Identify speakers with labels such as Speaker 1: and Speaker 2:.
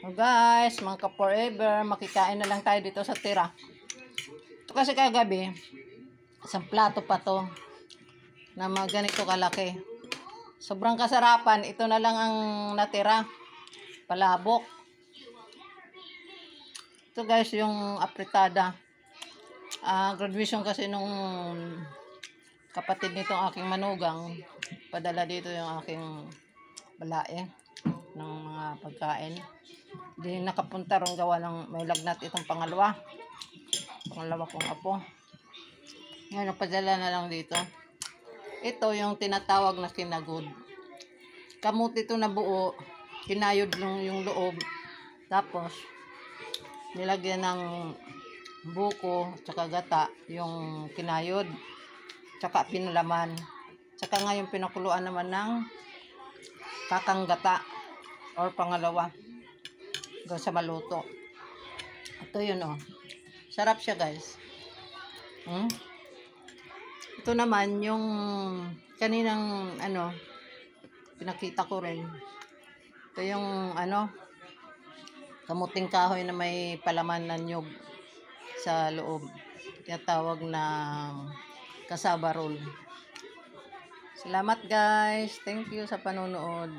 Speaker 1: So guys, mga ka-forever, makikain na lang tayo dito sa tira. Ito kasi kagabi, isang plato pa to na mga ganito kalaki. Sobrang kasarapan, ito na lang ang natira. Palabok. Ito guys, yung apritada. Graduation kasi nung kapatid nitong aking manugang. Padala dito yung aking balae ng mga pagkain. Hindi nakapunta ron gawa ng may lagnat itong pangalawa kong apo. Ngayon, napadala na lang dito. Ito yung tinatawag na kinagod. Kamot ito na buo, kinayod lang yung loob. Tapos, nilagyan ng buko, tsaka gata, yung kinayod, tsaka pinalaman. Tsaka ngayon pinakuluan naman ng kakang gata or pangalawa hanggang sa maluto. Ito yun oh. Sarap siya guys. Ito naman yung kaninang pinakita ko rin. Ito yung kamuting kahoy na may palaman na nyug sa loob. Tinatawag na cassava roll. Salamat guys. Thank you sa panonood.